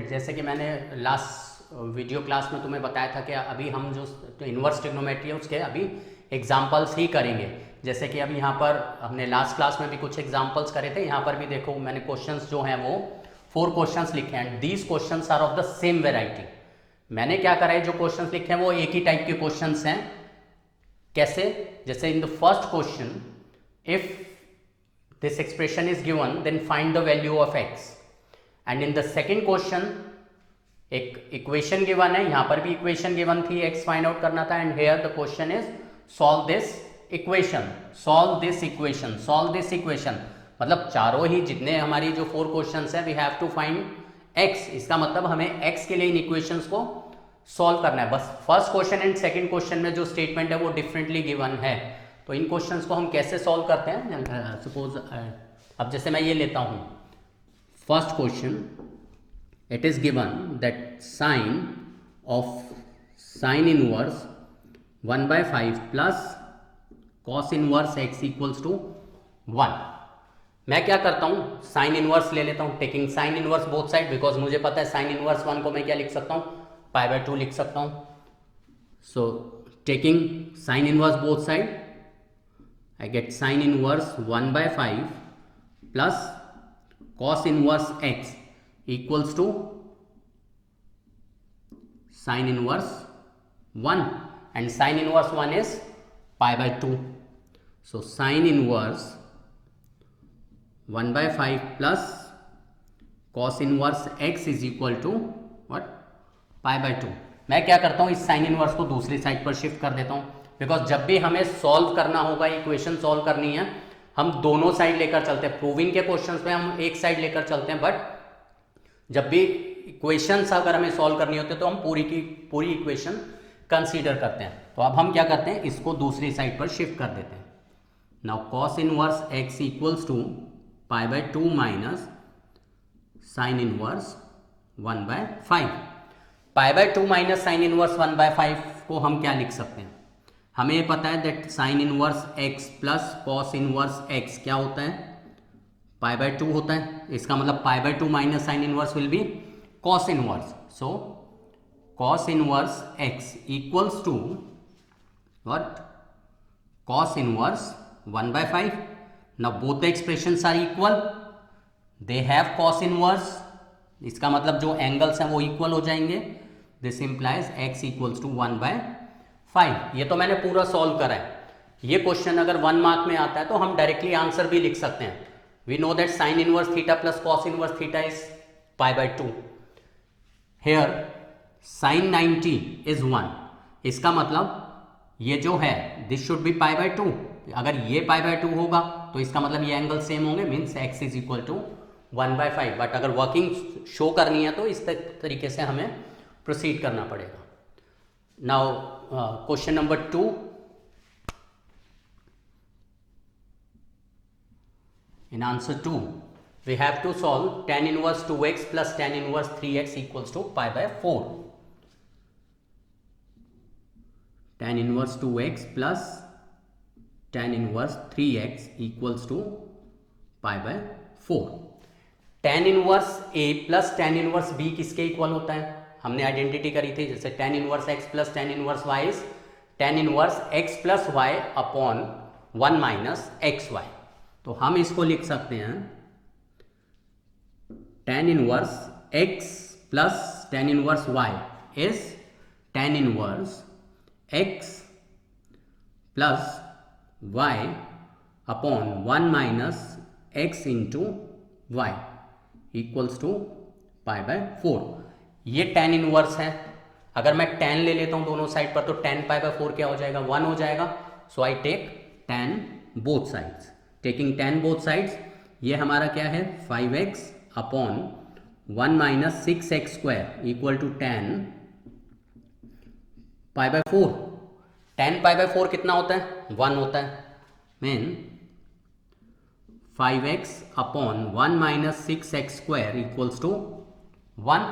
जैसे कि मैंने लास्ट वीडियो क्लास में तुम्हें बताया था कि अभी हम जो इन्वर्स ट्रिग्नोमेट्री है उसके अभी एग्जाम्पल्स ही करेंगे। जैसे कि अभी यहाँ पर हमने लास्ट क्लास में भी कुछ एग्जाम्पल्स करे थे, यहाँ पर भी देखो मैंने क्वेश्चंस जो हैं वो 4 क्वेश्चंस लिखे हैं। These questions are of the same variety. मैंने क्या करा है, जो क्वेश्चंस लिखे हैं वो एक ही टाइप के क्वेश्चंस हैं। कैसे? जैसे in the first question, if this expression is given then find the value of x. And in the second question एक इक्वेशन गिवन है, यहां पर भी इक्वेशन गिवन थी, एक्स फाइंड आउट करना था। And here the question is solve this equation, solve this equation, solve this equation. मतलब चारों ही जितने हमारी जो 4 क्वेश्चंस हैं, we have to find x. इसका मतलब हमें एक्स के लिए इन इक्वेशंस को सॉल्व करना है। बस first question and second question में जो स्टेटमेंट है वो डिफरेंटली गिवन है। तो इन क्वेश्चंस को हम कैसे सॉल्व करते हैं, सपोज अब जैसे मैं ये लेता हूं first question, it is given that sine of sine inverse 1/5 plus cos inverse x equals to 1। मैं क्या करता हूं, साइन इनवर्स ले लेता हूं, taking sine inverse both side, because मुझे पता है साइन इनवर्स 1 को मैं क्या लिख सकता हूं, π/2 लिख सकता हूं। So taking sine inverse both side, I get sign inverse 1/5 plus cos inverse x equals to sin inverse 1, and sin inverse 1 is π/2. So sin inverse 1/5 plus cos inverse x is equal to what, π/2। मैं क्या करता हूँ, इस sine inverse को दूसरी side पर shift कर देता हूँ, बिकॉज जब भी हमें सॉल्व करना होगा, इक्वेशन सॉल्व करनी है, हम दोनों साइड लेकर चलते हैं। प्रूविंग के क्वेश्चंस में हम एक साइड लेकर चलते हैं, बट जब भी इक्वेशंस अगर हमें सॉल्व करनी होती है तो हम पूरी की पूरी इक्वेशन कंसीडर करते हैं। तो अब हम क्या करते हैं, इसको दूसरी साइड पर शिफ्ट कर देते हैं। Now cos inverse x equals to π/2 minus sine inverse 1/5। π/2 minus sine inverse 1/5 को हम क्या लिख सकते हैं, हमें पता है that sine inverse x plus cos inverse x क्या होता है, π/2 होता है। इसका मतलब π/2 minus sine inverse will be cos inverse. So cos inverse x equals to what, cos inverse 1/5। Now both the expressions are equal, they have cos inverse, इसका मतलब जो एंगल्स हैं वो इक्वल हो जाएंगे। This implies x equals to 1/5। ये तो मैंने पूरा सॉल्व करा है। ये क्वेश्चन अगर 1 मार्क में आता है तो हम डायरेक्टली आंसर भी लिख सकते हैं। We know that sine inverse theta plus cos inverse theta is π/2। Here sine 90 is 1, इसका मतलब ये जो है दिस शुड बी π/2। अगर ये π/2 होगा तो इसका मतलब ये एंगल सेम होंगे, means x is equal to 1/5। But अगर वर्किंग शो करनी है तो इस तरीके से हमें प्रोसीड करना पड़ेगा। Now question number 2, in answer 2 we have to solve tan inverse 2x plus tan inverse 3x equals to π/4। tan inverse 2x plus tan inverse 3x equals to π/4। tan inverse a plus tan inverse b किसके equal होता है, हमने identity करी थी। जैसे tan inverse x plus tan inverse y is tan inverse x plus y upon 1 minus xy। तो हम इसको लिख सकते हैं tan inverse x plus tan inverse y is tan inverse x plus y upon 1 minus x into y equals to π/4। ये tan inverse है, अगर मैं tan ले लेता हूं दोनों साइड पर तो tan π/4 क्या हो जाएगा, 1 हो जाएगा। So I take tan both sides. Taking tan both sides, ये हमारा क्या है 5x upon 1 minus 6x square equal to tan π/4। tan π/4 कितना होता है, 1 होता है। Mean 5x upon 1 minus 6x square equals to 1।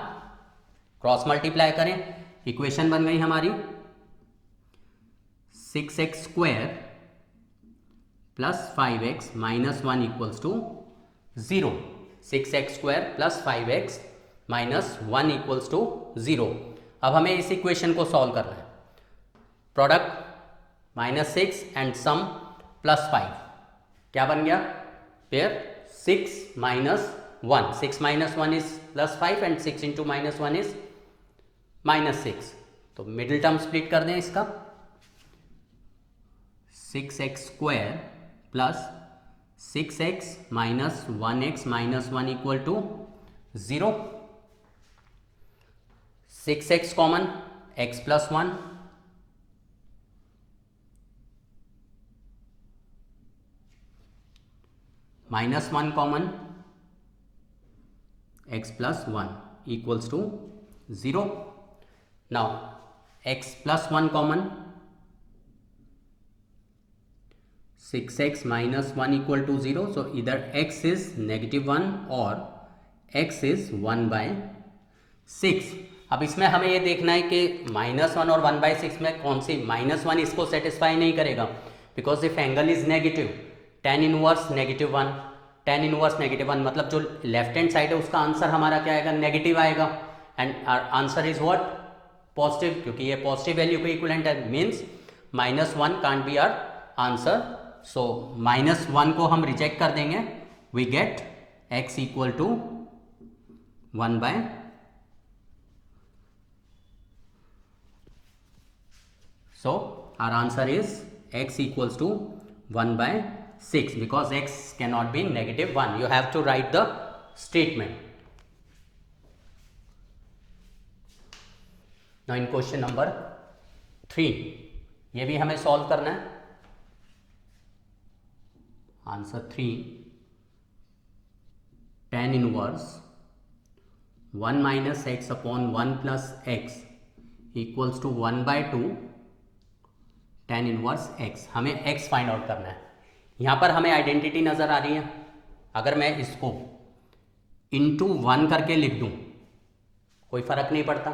Cross multiply करें, इक्वेशन बन गई हमारी 6x square plus 5x minus 1 equals to 0। 6x square plus 5x minus 1 equals to 0। अब हमें इस इक्वेशन को सॉल्व करना है। प्रोडक्ट -6 एंड सम +5 क्या बन गया? Pair 6 minus 1, 6 minus 1 is +5 and 6 into -1 is -6। तो मिडिल टर्म स्प्लिट कर दें इसका, 6x² plus 6x minus 1x minus 1 equal to 0। 6x common, x plus 1 minus 1 common, x plus 1 equals to 0। Now x plus 1 common, 6x minus 1 equal to 0, so either x is -1 or x is 1/6। अब इसमें हमें ये देखना है कि -1 और 1/6 में कौन सी, -1 इसको सेटिस्फाई नहीं करेगा because if angle is negative, tan inverse -1, tan inverse -1 मतलब जो लेफ्ट हैंड साइड है उसका आंसर हमारा क्या आएगा? नेगेटिव आएगा। And answer is what? Positive, क्योंकि ये पॉजिटिव वैल्यू के इक्विवेलेंट है, means -1 can't be our answer. So -1 को हम रिजेक्ट कर देंगे, we get x equal to 1/। So our answer is x equals to 1/6 because x cannot be -1. You have to write the statement. Now in question number 3, ये भी हमें solve करना है। Answer 3, tan inverse 1 minus x upon 1 plus x equals to 1/2 tan inverse x। हमें x find out करना है। यहाँ पर हमें आइडेंटिटी नज़र आ रही है। अगर मैं इसको इंटू 1 करके लिख दूँ कोई फ़र्क नहीं पड़ता।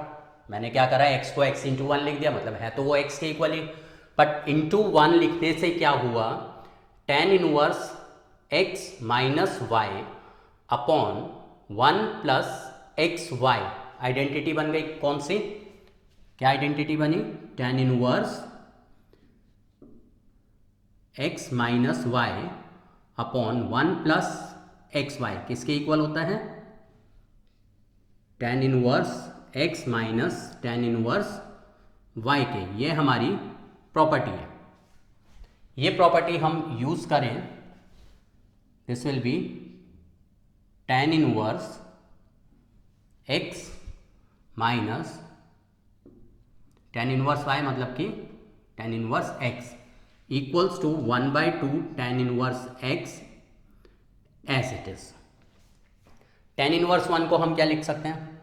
मैंने क्या करा, x को x इंटू 1 लिख दिया, मतलब है तो वो x के इक्वल ही। बट इंटू 1 लिखने से क्या हुआ, tan inverse x minus y upon 1 plus x y identity बन गई। कौन सी, क्या आइडेंटिटी बनी? tan inverse x minus y upon 1 plus x y किसके इक्वल होता है? tan inverse x minus tan inverse y के। ये हमारी प्रॉपर्टी है। ये प्रॉपर्टी हम यूज करें, this will be tan inverse x minus tan inverse y मतलब कि tan inverse x equals to 1/2 tan inverse x as it is. tan inverse 1 को हम क्या लिख सकते हैं?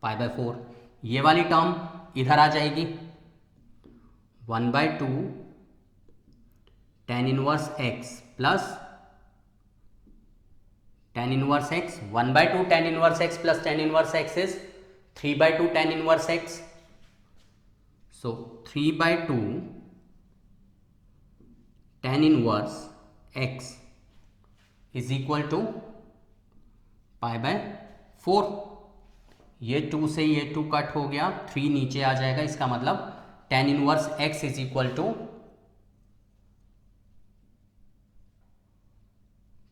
π/4। ये वाली टर्म इधर आ जाएगी, 1/2 tan inverse x plus tan inverse x। 1/2 tan inverse x plus tan inverse x is 3/2 tan inverse x। So 3/2 tan inverse x is equal to π/4। ये 2 से ये 2 कट हो गया, 3 नीचे आ जाएगा। इसका मतलब tan inverse x is equal to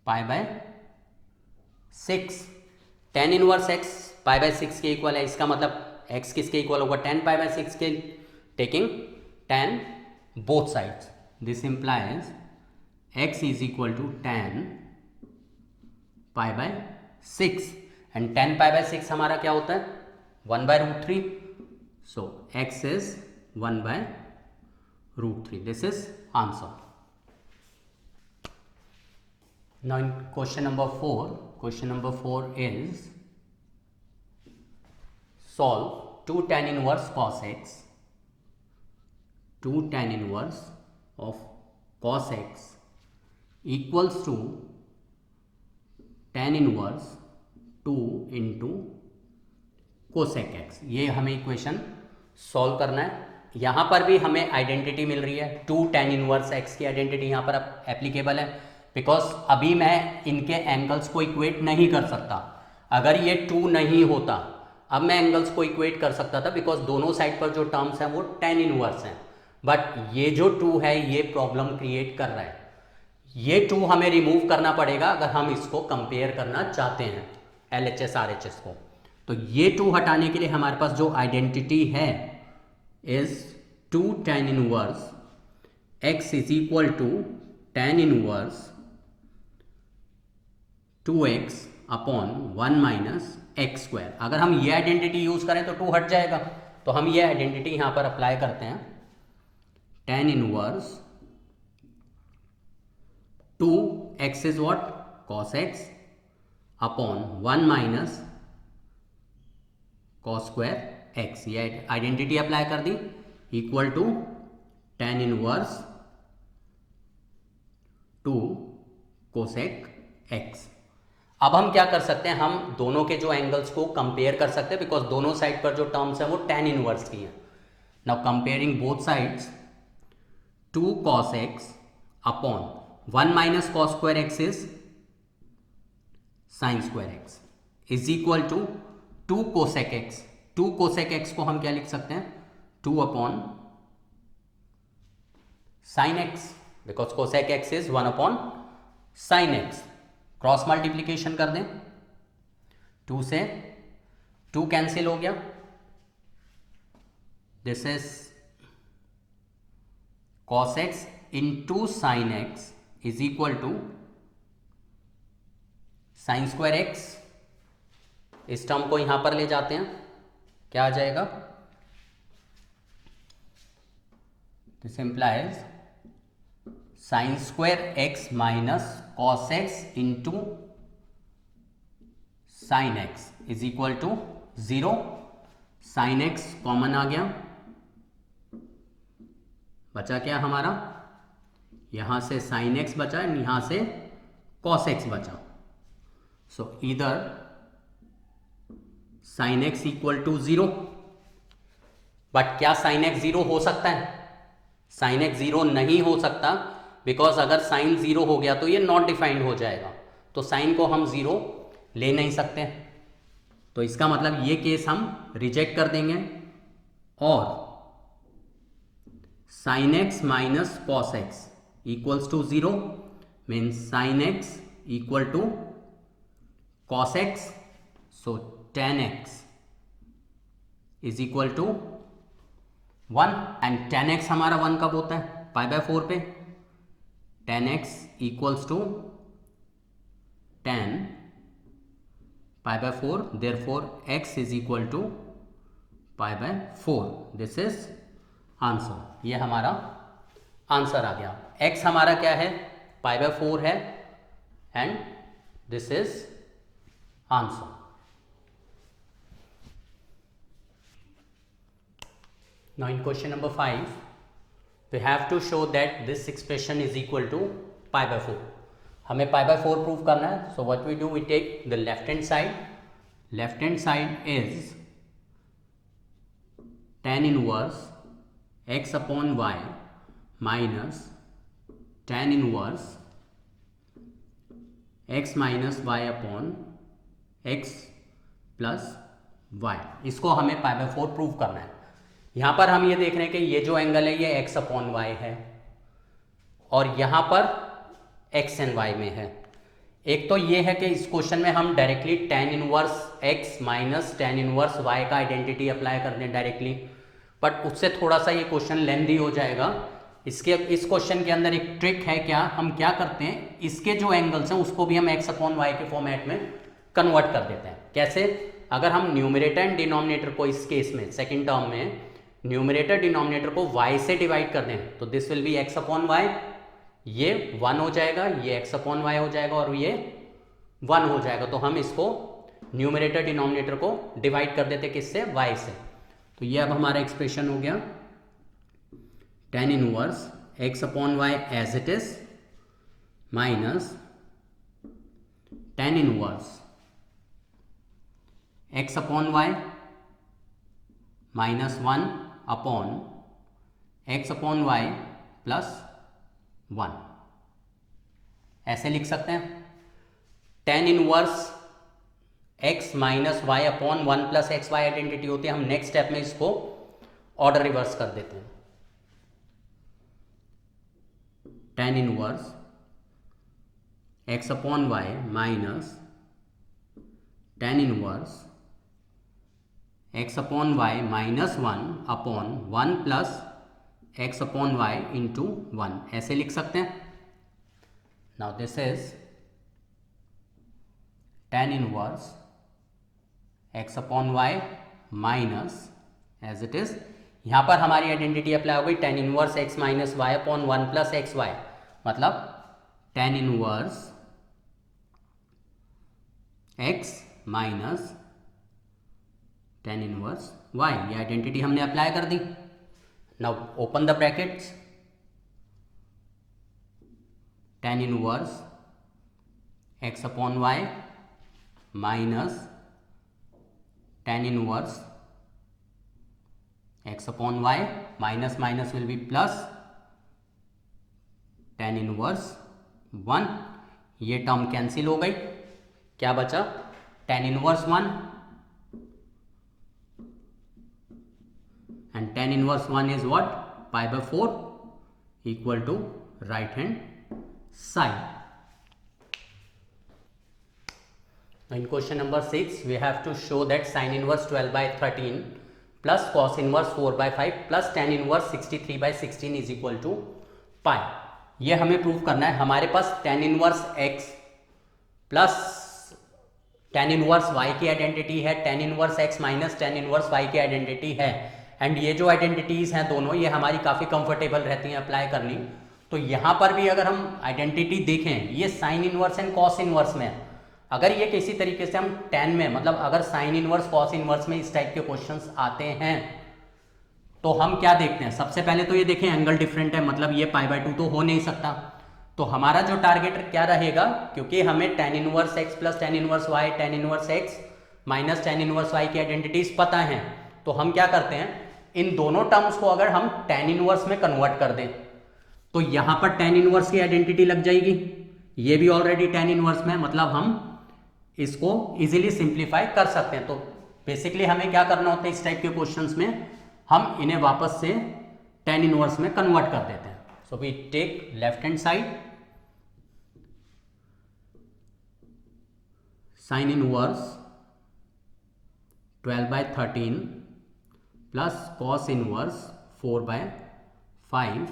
π/6। tan inverse x π/6 के इक्वल है। इसका मतलब x किसके इक्वल होगा? tan π/6 के, taking tan both sides. This implies x is equal to tan π/6 and tan π/6 हमारा क्या होता है? 1/√3। So x is 1/√3। This is answer. Now in question number 4 is solve 2 tan inverse cos x, 2 tan inverse of cos x equals to tan inverse 2 into cosec x। ये हमें equation solve करना है। यहाँ पर भी हमें आइडेंटिटी मिल रही है, 2 tan इनवर्स x की आइडेंटिटी यहाँ पर एप्लीकेबल है बिकॉज अभी मैं इनके एंगल्स को इक्वेट नहीं कर सकता। अगर ये 2 नहीं होता, अब मैं एंगल्स को इक्वेट कर सकता था बिकॉज दोनों साइड पर जो टर्म्स हैं वो tan इनवर्स हैं, बट ये जो 2 है ये प्रॉब्लम क्रिएट कर रहा है। ये 2 हमें रिमूव करना पड़ेगा अगर हम इसको कंपेयर करना चाहते हैं LHS RHS को। तो ये 2 हटाने के लिए हमारे पास जो आइडेंटिटी है is 2 tan inverse x is equal to tan inverse 2x upon 1 minus x square. अगर हम ये आइडेंटिटी यूज करें तो 2 हट जाएगा, तो हम ये आइडेंटिटी यहां पर अप्लाई करते हैं। tan inverse 2x is what, cos x upon 1 minus cos square x। ये आइडेंटिटी अप्लाई कर दी, equal to tan inverse 2 cosec x। अब हम क्या कर सकते हैं, हम दोनों के जो एंगल्स को कंपेयर कर सकते हैं बिकॉज दोनों साइड पर जो टर्म्स है वो tan इनवर्स की है। Now comparing both sides, 2 cos x upon 1 minus cos square x is sin square x is equal to 2 cosec x। 2 cosec x को हम क्या लिख सकते हैं, 2 upon sin x because cosec x is 1 upon sin x। Cross multiplication कर दें, 2 से 2 cancel हो गया, this is cos x into sine x is equal to sine square x। इस टर्म को यहां पर ले जाते हैं, क्या आ जाएगा, this implies sine square x minus cos x into sine x is equal to 0। Sine x common आ गया, बचा क्या हमारा, यहां से साइन एक्स बचा, यहां से कॉस एक्स बचा। सो इधर sine x equal to 0, but क्या साइन एक्स 0 हो सकता है, साइन एक्स 0 नहीं हो सकता बिकॉज अगर साइन 0 हो गया तो ये नॉट डिफाइंड हो जाएगा, तो साइन को हम 0 ले नहीं सकते, तो इसका मतलब ये केस हम रिजेक्ट कर देंगे। और sine x minus cos x equals to 0 means sine x equal to cos x, so tan x is equal to 1 and tan x हमारा 1 कब होता है, π/4 पे, tan x equals to tan π/4, therefore x is equal to π/4। This is answer, ये हमारा answer आ गया। x हमारा क्या है, π/4 है and this is answer. Now in question number 5, we have to show that this expression is equal to π/4। हमें π/4 prove करना है, so what we do, we take the left hand side, left hand side is tan inverse x upon y minus tan inverse x minus y upon x plus y। इसको हमें π/4 prove करना है। यहां पर हम ये देख रहे हैं कि ये जो एंगल है ये x अपॉन वाई है और यहां पर x एंड y में है। एक तो ये है कि इस क्वेश्चन में हम directly tan inverse x minus tan inverse y का आइडेंटिटी अप्लाई कर दें डायरेक्टली, बट उससे थोड़ा सा ये क्वेश्चन लेंथी हो जाएगा। इस क्वेश्चन के अंदर एक ट्रिक है, क्या हम क्या करते हैं, इसके जो एंगल्स हैं उसको भी हम x अपॉन वाई के फॉर्मेट में कन्वर्ट कर देते हैं। कैसे, अगर हम न्यूमरेटर एंड डिनोमिनेटर को इस केस में सेकेंड टर्म में न्यूमरेटर डिनोमिनेटर को y से डिवाइड कर दें तो this will be x upon y, ये 1 हो जाएगा, ये x अपॉन वाई हो जाएगा और ये 1 हो जाएगा। तो हम इसको न्यूमरेटर डिनोमिनेटर को डिवाइड कर देते किससे, y से। तो ये अब हमारा एक्सप्रेशन हो गया tan inverse x upon y as it is minus tan inverse x upon y minus 1 upon x upon y plus 1, ऐसे लिख सकते हैं। tan inverse x minus y upon 1 plus x y identity होती है, हम next step में इसको order reverse कर देते हैं। tan inverse x upon y minus tan inverse x upon y minus 1 upon 1 plus x upon y into 1, ऐसे लिख सकते हैं। Now this is tan inverse x upon y minus, as it is यहां पर हमारी आइडेंटिटी अप्लाई हो गई, tan inverse x minus y upon 1 plus x y, मतलब tan inverse x minus tan inverse y, ये आइडेंटिटी हमने apply कर दी। Now open the brackets, tan inverse x upon y minus tan inverse x upon y, minus minus will be plus tan inverse 1, ये term cancel हो गई, क्या बचा tan inverse 1 and tan inverse 1 is what pi by 4 equal to right hand side. In question number 6, we have to show that sin inverse 12 by 13 plus cos inverse 4 by 5 plus tan inverse 63 by 16 is equal to pi। ये हमें prove करना है। हमारे पास tan inverse x plus tan inverse y की identity है, tan inverse x minus tan inverse y की identity है, and ये जो आइडेंटिटीज हैं दोनों, ये हमारी काफ़ी कंफर्टेबल रहती हैं अप्लाई करनी। तो यहाँ पर भी अगर हम आइडेंटिटी देखें, ये sine inverse and cos inverse में है। अगर ये किसी तरीके से हम tan में, मतलब अगर साइन इनवर्स कॉस इनवर्स में इस टाइप के क्वेश्चंस आते हैं तो हम क्या देखते हैं, सबसे पहले तो ये देखें एंगल डिफरेंट है, मतलब ये पाई बाय 2 तो हो नहीं सकता। तो हमारा जो टारगेट क्या रहेगा, क्योंकि हमें tan inverse x plus tan inverse y, tan inverse x minus tan inverse y की आइडेंटिटीज पता हैं, तो हम क्या करते हैं, इन दोनों टर्म्स को अगर हम tan इनवर्स में कन्वर्ट कर दें तो यहां पर tan इनवर्स की आइडेंटिटी लग जाएगी, ये भी ऑलरेडी tan इनवर्स में, मतलब हम इसको इजीली सिंप्लीफाई कर सकते हैं। तो बेसिकली हमें क्या करना होता है इस टाइप के क्वेश्चंस में, हम इन्हें वापस से tan इनवर्स में कन्वर्ट कर देते हैं। So we take left hand side, sine inverse 12 by 13 plus cos inverse 4 by 5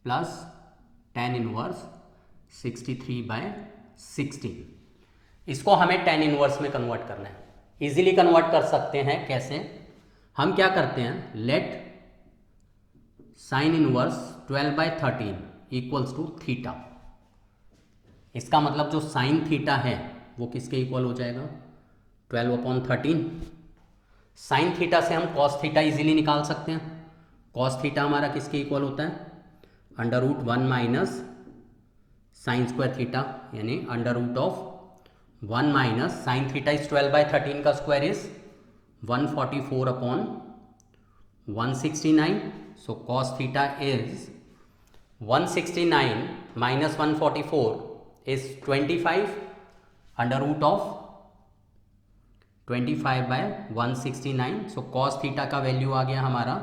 plus tan inverse 63 by 16, इसको हमें tan इनवर्स में कन्वर्ट करना है। इजीली कन्वर्ट कर सकते हैं, कैसे, हम क्या करते हैं, let sine inverse 12 by 13 equals to theta. इसका मतलब जो साइन थीटा है वो किसके इक्वल हो जाएगा, 12/13। साइन थीटा से हम कॉस थीटा इजीली निकाल सकते हैं। कॉस थीटा हमारा किसके इक्वल होता है, √1 माइनस साइन स्क्वायर थीटा, यानी √1 minus sine theta is 12 by 13 का square is 144/169। So cos theta is 169 minus 144 is 25, √25/169। So cos theta का वैल्यू आ गया हमारा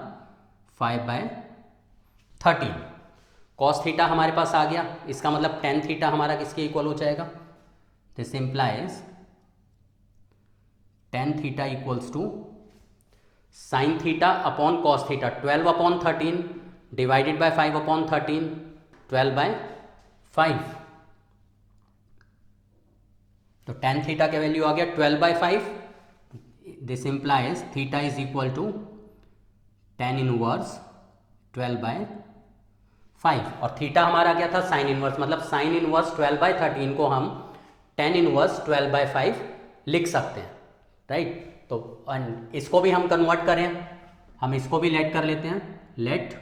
5/13। कॉस थीटा हमारे पास आ गया, इसका मतलब tan थीटा हमारा किसके इक्वल हो जाएगा, this implies tan theta equals to sine theta upon cos theta, 12/13 divided by 5/13, 12/5। तो tan थीटा का वैल्यू आ गया 12/5। This implies theta is equal to tan inverse 12/5, और थीटा हमारा क्या था, साइन इनवर्स, मतलब साइन इनवर्स 12/13 को हम tan इनवर्स 12/5 लिख सकते हैं, राइट। तो इसको भी हम कन्वर्ट करें, हम इसको भी लेट कर लेते हैं, let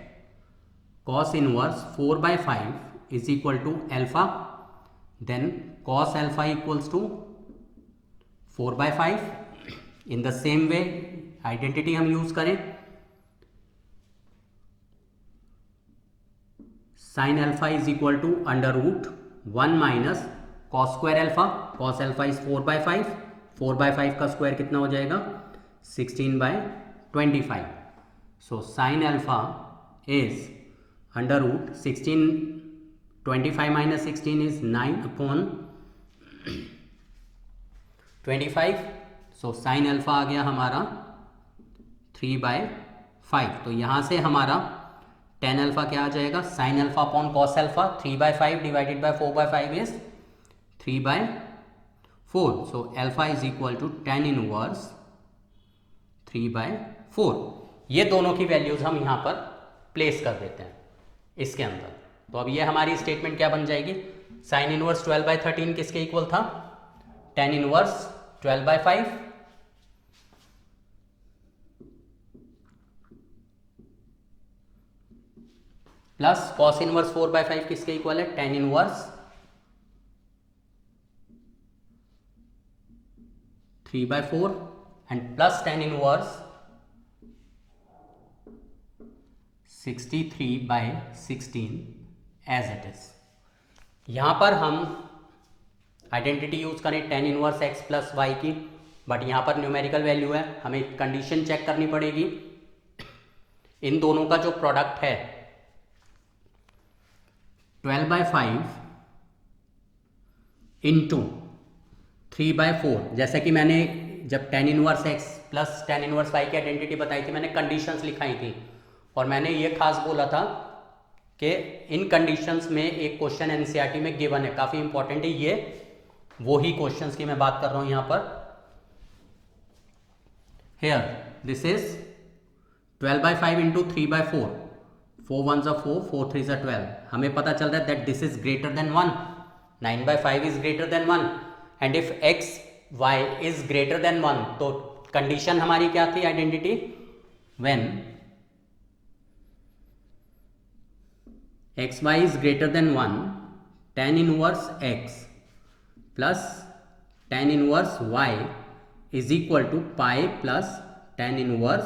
cos inverse 4/5 is equal to alpha, then cos alpha equals to 4/5। In the same way identity हम यूज करें, sine alpha is equal to √1 minus cos square alpha, cos alpha is 4/5, 4/5 का square कितना हो जाएगा 16/25. So sine alpha is under root 16, 25 minus 16 is 9/25. So sine alpha आ गया हमारा 3/5. तो यहाँ से हमारा टेन अल्फा क्या आ जाएगा, sine alpha upon cos alpha 3/5 divided by 4/5 is 3/4. So alpha is equal to tan inverse 3/4. ये दोनों की वैल्यूज हम यहाँ पर प्लेस कर देते हैं इसके अंदर. तो अब ये हमारी स्टेटमेंट क्या बन जाएगी, साइन इनवर्स 12/13 किसके इक्वल था, tan inverse 12/5 plus cos inverse 4/5 किसके इक्वल है, tan inverse 3/4 and plus tan inverse 63/16 as it is. यहां पर हम आइडेंटिटी यूज करें tan inverse x plus y की, बट यहां पर न्यूमेरिकल वैल्यू है, हमें कंडीशन चेक करनी पड़ेगी. इन दोनों का जो प्रोडक्ट है 12/5 इंटू 3/4, जैसे कि मैंने जब tan inverse x plus tan inverse y की आइडेंटिटी बताई थी, मैंने कंडीशंस लिखाई थी और मैंने ये खास बोला था कि इन कंडीशंस में एक क्वेश्चन एनसीईआरटी में गिवन है, काफ़ी इंपॉर्टेंट है ये, वही क्वेश्चंस की मैं बात कर रहा हूँ यहाँ पर. Here this is 12/5 into 3/4, 4 1s are 4, 4 3s are 12. हमें पता चल रहा है that this is greater than 1, 9/5 is greater than 1 and if x y is greater than 1, तो कंडीशन हमारी क्या थी identity, when x y is greater than 1, tan inverse x plus tan inverse y is equal to pi plus tan inverse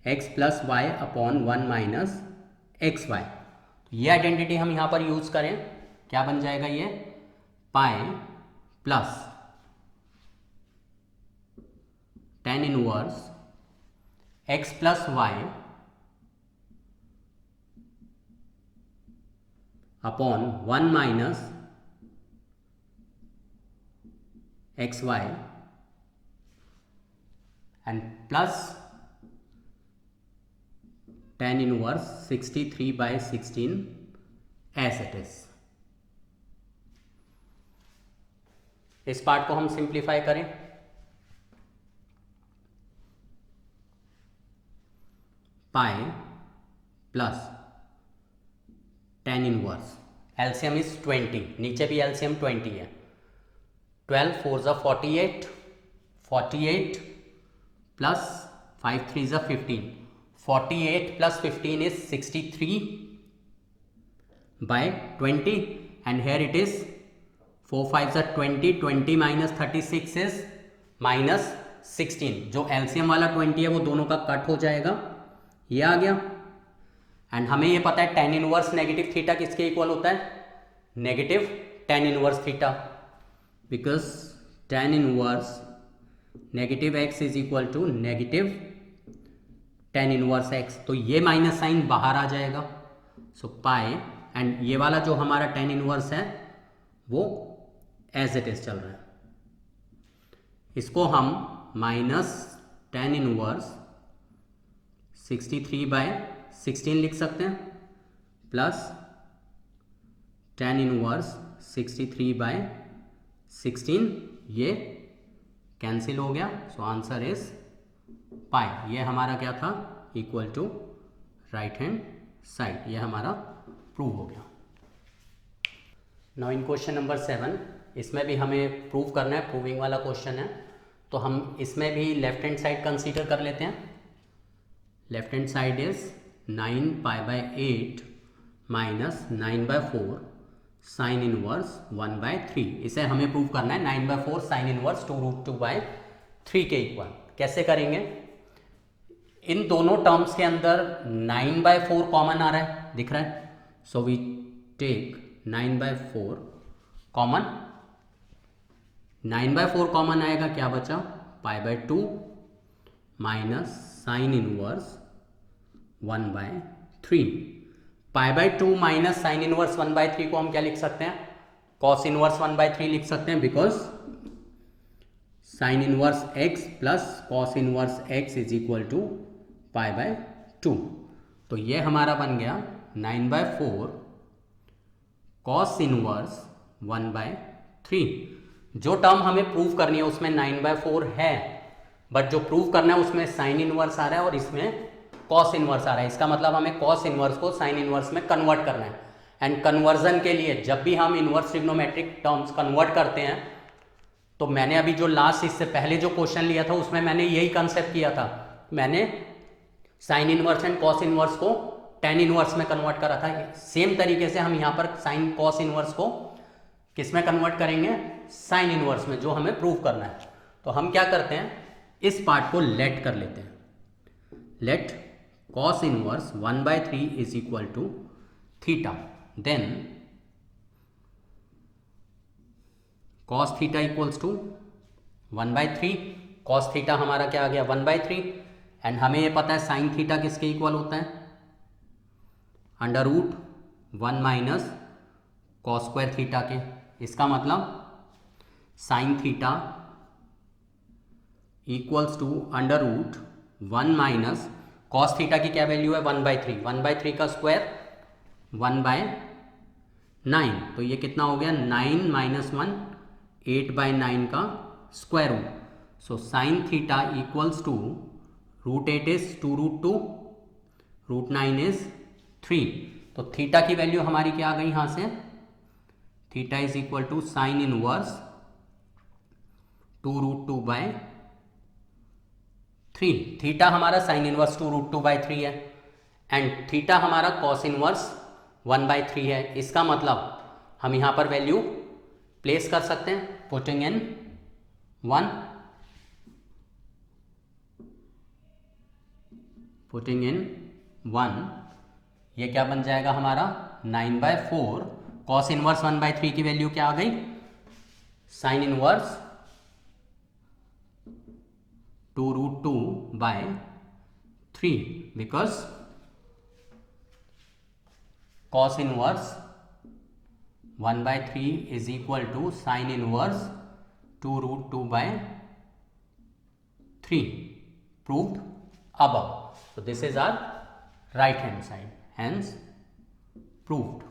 x plus y upon 1 minus x y. ये identity हम यहाँ पर use करें, क्या बन जाएगा ये, पाई plus tan inverse x plus y upon 1 minus x y and plus tan inverse 63/16 as it is. इस पार्ट को हम सिंप्लीफाई करें, pi plus tan inverse, LCM is 20, नीचे भी एलसीएम 20 है, 12 4s are 48, 48 plus 5 3s are 15, 48 plus 15 is 63/20 and here it is 4 5s are 20, 20 minus 36 is minus 16. जो LCM वाला 20 है वो दोनों का कट हो जाएगा, ये आ गया. एंड हमें ये पता है tan इनवर्स नेगेटिव थीटा किसके इक्वल होता है, negative tan inverse theta, because tan inverse negative x is equal to negative tan inverse x. तो ये माइनस साइन बाहर आ जाएगा, सो पाई एंड ये वाला जो हमारा tan इनवर्स है वो एज इट इज चल रहा है. इसको हम माइनस tan इनवर्स 63/16 लिख सकते हैं प्लस tan इनवर्स 63/16, ये कैंसिल हो गया. So answer is pi. ये हमारा क्या था, equal to right hand side. ये हमारा प्रूव हो गया. नाउ इन क्वेश्चन नंबर 7, इसमें भी हमें प्रूव करना है, प्रूविंग वाला क्वेश्चन है, तो हम इसमें भी लेफ्ट हैंड साइड कंसीडर कर लेते हैं. Left hand side is 9π/8 minus 9/4 sine inverse 1/3. इसे हमें प्रूव करना है 9/4 साइन इनवर्स 2√2/3 के इक्वल. कैसे करेंगे, इन दोनों टर्म्स के अंदर 9/4 कॉमन आ रहा है, दिख रहा है, so we take 9/4 common, 9/4 common आएगा, क्या बचा π/2 minus sine inverse 1/3। π/2 minus sine inverse 1/3 को हम क्या लिख सकते हैं, कॉस इनवर्स 1/3 लिख सकते हैं, because sine inverse x plus cos inverse x is equal to π/2। तो ये हमारा बन गया 9/4 कॉस इनवर्स 1/3। जो टर्म हमें प्रूव करनी है उसमें 9/4 है, बट जो प्रूव करना है उसमें साइन इनवर्स आ रहा है और इसमें कॉस इनवर्स आ रहा है। इसका मतलब हमें कॉस इनवर्स को साइन इनवर्स में कन्वर्ट करना है। एंड कन्वर्जन के लिए जब भी हम इनवर्स ट्रिग्नोमेट्रिक टर्म्स कन्वर्ट करते हैं, तो मैंने अभी जो लास्ट इससे पहले जो क्वेश्चन लिया था उसमें मैंने यही कंसेप्ट किया था। मैंने sine inverse and cos inverse को टेन इनवर्स में कन्वर्ट करा था। सेम तरीके से हम यहाँ पर साइन कॉस इनवर्स को किस में कन्वर्ट करेंगे, साइन इनवर्स में, जो हमें प्रूव करना है। तो हम क्या करते हैं, इस पार्ट को लेट कर लेते हैं। Let cos inverse 1/3 is equal to theta, then cos theta equals to 1/3। Cos theta हमारा क्या आ गया 1/3, एंड हमें ये पता है साइन थीटा किसके इक्वल होता है, √1 माइनस कॉस स्क्वायर थीटा के। इसका मतलब sine theta equals to √1 minus cos theta की क्या वैल्यू है 1/3, 1/3 का स्क्वायर 1/9, तो ये कितना हो गया 9 - 1 8/9 का square root. So sine theta equals to √8 is 2√2, √9 is 3। तो थीटा की वैल्यू हमारी क्या आ गई यहाँ से, theta is equal to sine inverse 2√2/3। Theta हमारा साइन इनवर्स 2√2/3 है, एंड थीटा हमारा कॉस इनवर्स 1/3 है। इसका मतलब हम यहाँ पर वैल्यू प्लेस कर सकते हैं, पुटिंग इन 1, पुटिंग इन 1, ये क्या बन जाएगा हमारा 9/4 कॉस इनवर्स 1/3 की वैल्यू क्या आ गई, sine inverse 2√2/3, because cos inverse 1/3 is equal to sine inverse 2√2/3, proved above. So this is our right hand side, hence proved.